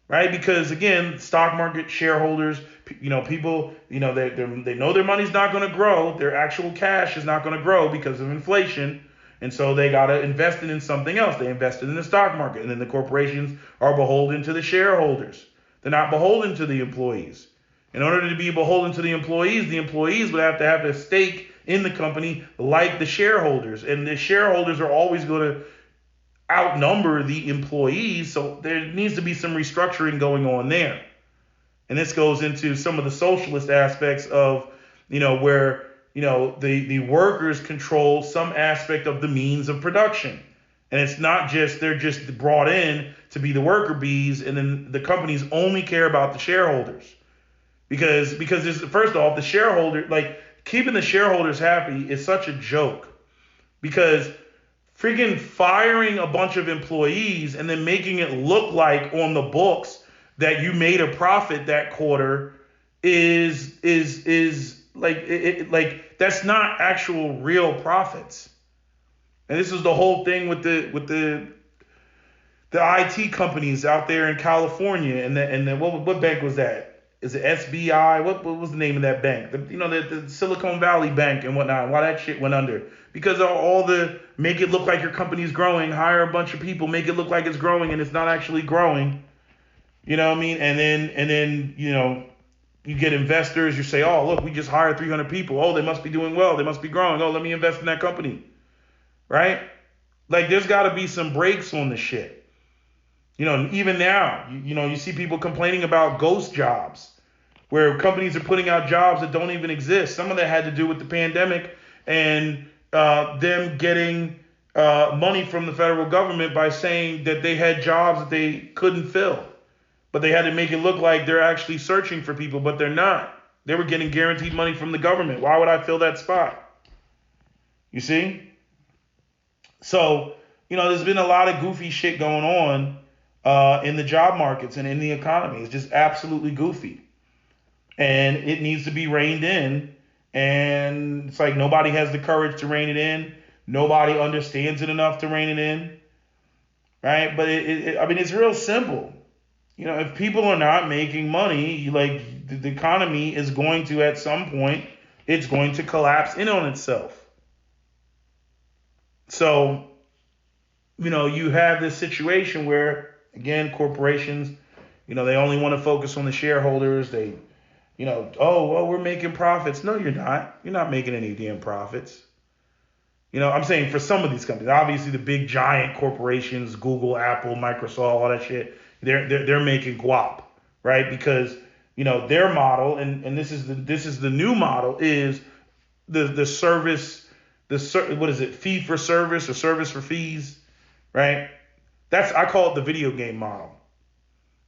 right? Because again, stock market shareholders, people, they know their money's not going to grow. Their actual cash is not going to grow because of inflation. And so they got to invest it in something else. They invested in the stock market. And then the corporations are beholden to the shareholders. They're not beholden to the employees. In order to be beholden to the employees would have to have a stake in the company like the shareholders. And the shareholders are always going to outnumber the employees. So there needs to be some restructuring going on there. And this goes into some of the socialist aspects of, where the workers control some aspect of the means of production. And it's not just they're just brought in to be the worker bees, and then the companies only care about the shareholders. Because there's, first off, the shareholder, like keeping the shareholders happy is such a joke. Because freaking firing a bunch of employees and then making it look like on the books that you made a profit that quarter is like that's not actual real profits. And this is the whole thing with the IT companies out there in California, and then what bank was that? Is it SBI? What was the name of that bank? The Silicon Valley Bank and whatnot. Why that shit went under? Because of all the make it look like your company's growing, hire a bunch of people, make it look like it's growing, and it's not actually growing. You know what I mean? And then you get investors. You say, oh, look, we just hired 300 people. Oh, they must be doing well. They must be growing. Oh, let me invest in that company. Right? Like, there's got to be some brakes on the shit. Even now, you see people complaining about ghost jobs, where companies are putting out jobs that don't even exist. Some of that had to do with the pandemic and them getting money from the federal government by saying that they had jobs that they couldn't fill. But they had to make it look like they're actually searching for people, but they're not. They were getting guaranteed money from the government. Why would I fill that spot? You see? So, there's been a lot of goofy shit going on in the job markets and in the economy. It's just absolutely goofy. And it needs to be reined in. And it's like nobody has the courage to rein it in. Nobody understands it enough to rein it in. Right? But it's real simple. If people are not making money, like the economy is going to, at some point, it's going to collapse in on itself. So, you have this situation where, again, corporations, they only want to focus on the shareholders. They, oh, well, we're making profits. No, you're not. You're not making any damn profits. I'm saying for some of these companies, obviously the big giant corporations, Google, Apple, Microsoft, all that shit, they're making guap, right? Because their model, and this is the new model, is the service, what is it, fee for service or service for fees, right? I call it the video game model,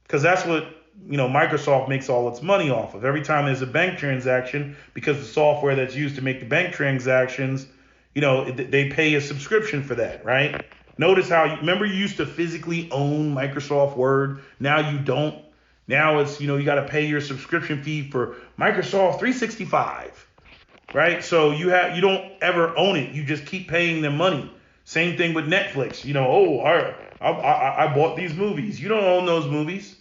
because that's what Microsoft makes all its money off of. Every time there's a bank transaction, because the software that's used to make the bank transactions, they pay a subscription for that, right? Notice how remember you used to physically own Microsoft Word. Now you don't. Now it's you got to pay your subscription fee for Microsoft 365, right? So you don't ever own it. You just keep paying them money. Same thing with Netflix. I bought these movies. You don't own those movies.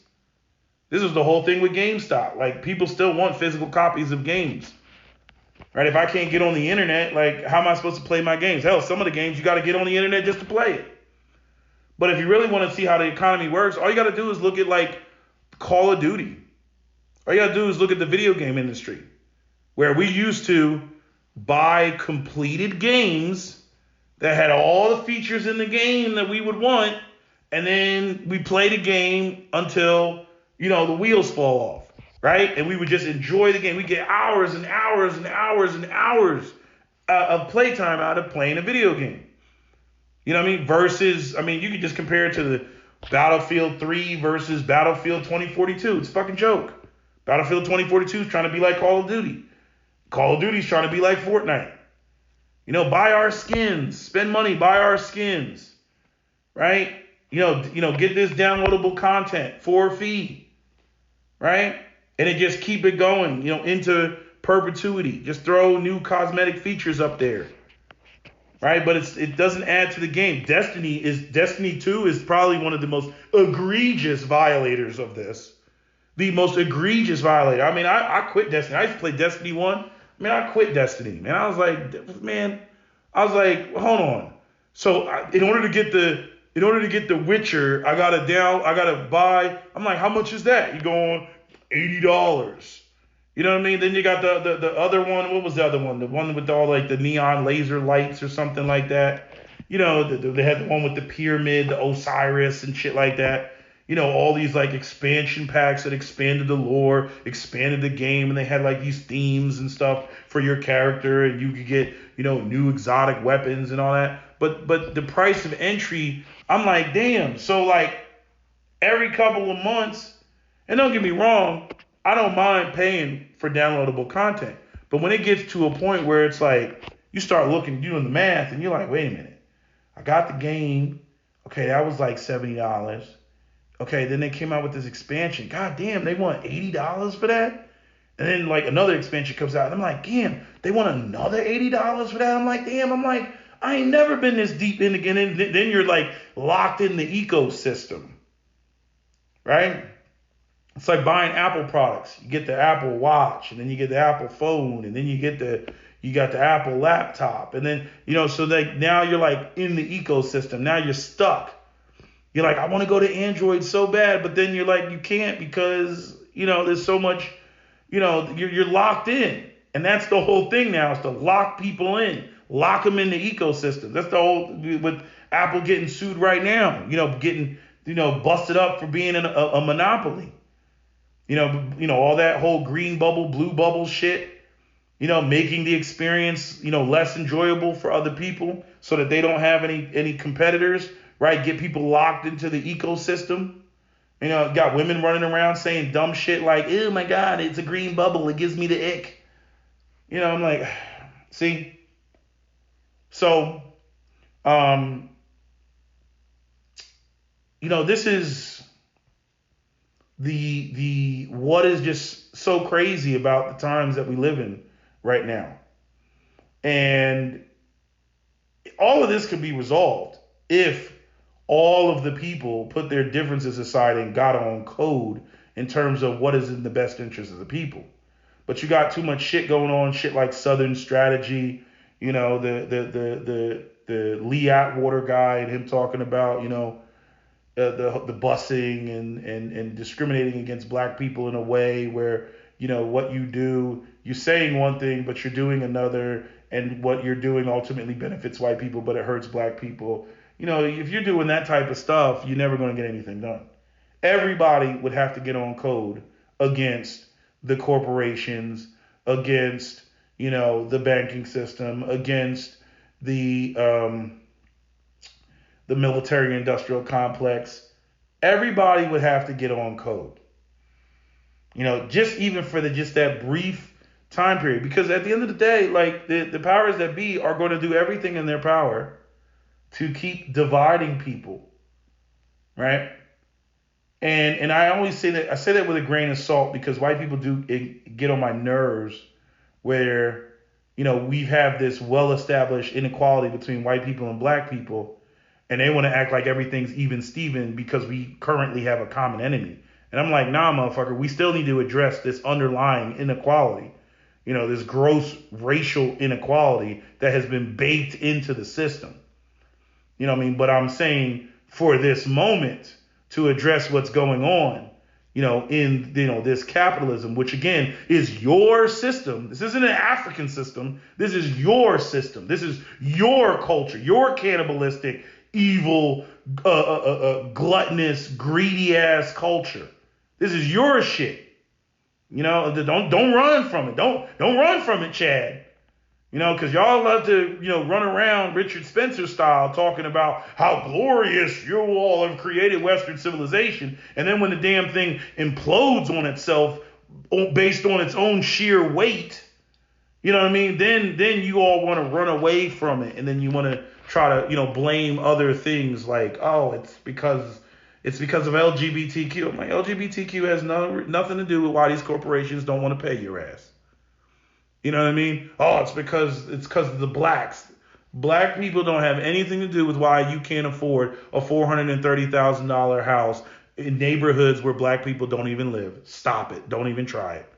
This is the whole thing with GameStop. Like, people still want physical copies of games, right? If I can't get on the internet, like, how am I supposed to play my games? Hell, some of the games you got to get on the internet just to play it. But if you really want to see how the economy works, all you got to do is look at, like, Call of Duty. All you got to do is look at the video game industry, where we used to buy completed games that had all the features in the game that we would want, and then we play the game until the wheels fall off, right? And we would just enjoy the game. We get hours and hours and hours and hours of playtime out of playing a video game. You know what I mean? Versus, you could just compare it to the Battlefield 3 versus Battlefield 2042. It's a fucking joke. Battlefield 2042 is trying to be like Call of Duty. Call of Duty is trying to be like Fortnite. Buy our skins. Spend money, buy our skins. Right? Get this downloadable content for a fee. Right? And it just keep it going, into perpetuity. Just throw new cosmetic features up there. Right? But it doesn't add to the game. Destiny 2 is probably one of the most egregious violators of this. The most egregious violator. I quit Destiny. I used to play Destiny 1. I quit Destiny, man. I was like, hold on. So in order to get the Witcher, I gotta buy. I'm like, how much is that? You go on $80. You know what I mean? Then you got the other one. What was the other one? The one with all like the neon laser lights or something like that. They had the one with the pyramid, the Osiris and shit like that. All these like expansion packs that expanded the lore, expanded the game, and they had like these themes and stuff for your character, and you could get, new exotic weapons and all that. But the price of entry, I'm like, damn. So like every couple of months, and don't get me wrong, I don't mind paying for downloadable content. But when it gets to a point where it's like you start doing the math, and you're like, wait a minute, I got the game. Okay, that was like $70. Okay, then they came out with this expansion. God damn, they want $80 for that? And then like another expansion comes out, and I'm like, damn, they want another $80 for that? I'm like, I ain't never been this deep in again. And then you're like locked in the ecosystem, right? It's like buying Apple products. You get the Apple Watch, and then you get the Apple phone, and then you got the Apple laptop, and then so like now you're like in the ecosystem. Now you're stuck. You're like, I want to go to Android so bad, but then you're like, you can't because, there's so much, you're locked in. And that's the whole thing now, is to lock people in, lock them in the ecosystem. That's the whole, with Apple getting sued right now, getting, busted up for being a monopoly. All that whole green bubble, blue bubble shit, making the experience, less enjoyable for other people so that they don't have any competitors. Right, get people locked into the ecosystem. Got women running around saying dumb shit like, "Oh my God, it's a green bubble. It gives me the ick." I'm like, see. So, this is the what is just so crazy about the times that we live in right now, and all of this could be resolved if all of the people put their differences aside and got on code in terms of what is in the best interest of the people. But you got too much shit going on, shit like Southern Strategy, the Lee Atwater guy and him talking about, the busing and discriminating against black people in a way where, what you do, you're saying one thing, but you're doing another, and what you're doing ultimately benefits white people, but it hurts black people. If you're doing that type of stuff, you're never going to get anything done. Everybody would have to get on code against the corporations, against, the banking system, against the military industrial complex, everybody would have to get on code. Just even for just that brief time period. Because at the end of the day, like the powers that be are going to do everything in their power to keep dividing people, right? And I always say that, I say that with a grain of salt, because white people do get on my nerves, where we have this well-established inequality between white people and black people, and they want to act like everything's even Steven because we currently have a common enemy. And I'm like, nah, motherfucker, we still need to address this underlying inequality, this gross racial inequality that has been baked into the system. You know what I mean? But I'm saying, for this moment, to address what's going on, in this capitalism, which again is your system. This isn't an African system. This is your system. This is your culture, your cannibalistic, evil, gluttonous, greedy ass culture. This is your shit. Don't run from it. Don't run from it, Chad. Because y'all love to, run around Richard Spencer style talking about how glorious you all have created Western civilization. And then when the damn thing implodes on itself based on its own sheer weight, you know what I mean? Then you all want to run away from it. And then you want to try to, blame other things like, oh, it's because of LGBTQ. I'm like, LGBTQ has nothing to do with why these corporations don't want to pay your ass. You know what I mean? Oh, it's because of the blacks. Black people don't have anything to do with why you can't afford a $430,000 house in neighborhoods where black people don't even live. Stop it. Don't even try it.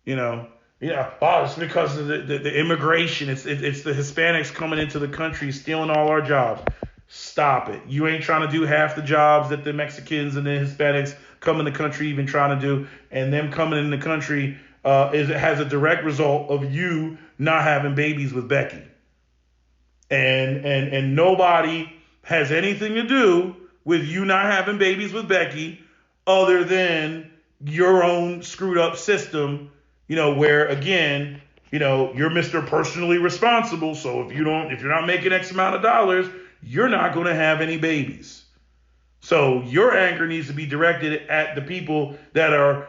Oh, it's because of the immigration. It's the Hispanics coming into the country stealing all our jobs. Stop it. You ain't trying to do half the jobs that the Mexicans and the Hispanics come in the country even trying to do. And them coming in the country it has a direct result of you not having babies with Becky. And nobody has anything to do with you not having babies with Becky other than your own screwed up system, where again, you're Mr. Personally Responsible. So if you're not making X amount of dollars, you're not going to have any babies. So your anger needs to be directed at the people that are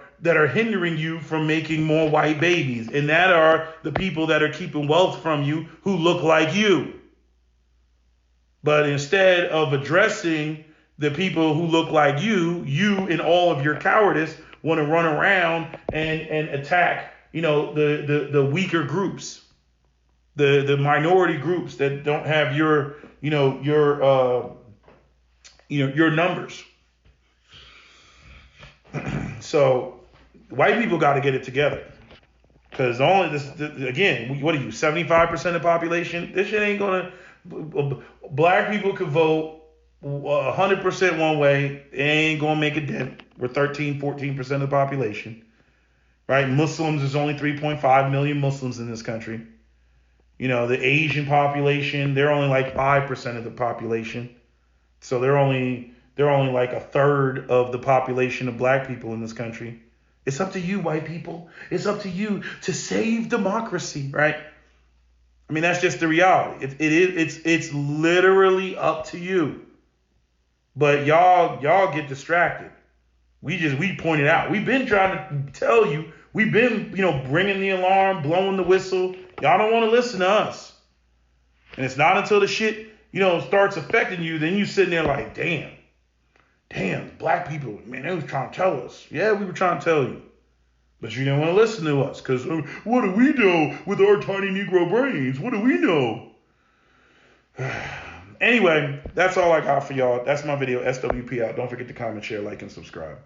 hindering you from making more white babies. And that are the people that are keeping wealth from you who look like you. But instead of addressing the people who look like you in all of your cowardice want to run around and attack, the weaker groups, the minority groups that don't have your numbers. So white people got to get it together, because again, what are you, 75% of the population? This shit ain't gonna. Black people could vote 100% one way. It ain't gonna make a dent. We're 13-14% of the population, right? Muslims, there's only 3.5 million Muslims in this country. The Asian population, they're only like 5% of the population. So they're only like a third of the population of black people in this country. It's up to you, white people. It's up to you to save democracy, right? I mean, that's just the reality. It's literally up to you. But y'all get distracted. We point it out. We've been trying to tell you. We've been, bringing the alarm, blowing the whistle. Y'all don't want to listen to us. And it's not until the shit, starts affecting you, then you sitting there like, damn, black people, man, they was trying to tell us. Yeah, we were trying to tell you. But you didn't want to listen to us, because what do we know with our tiny Negro brains? What do we know? Anyway, that's all I got for y'all. That's my video, SWP out. Don't forget to comment, share, like, and subscribe.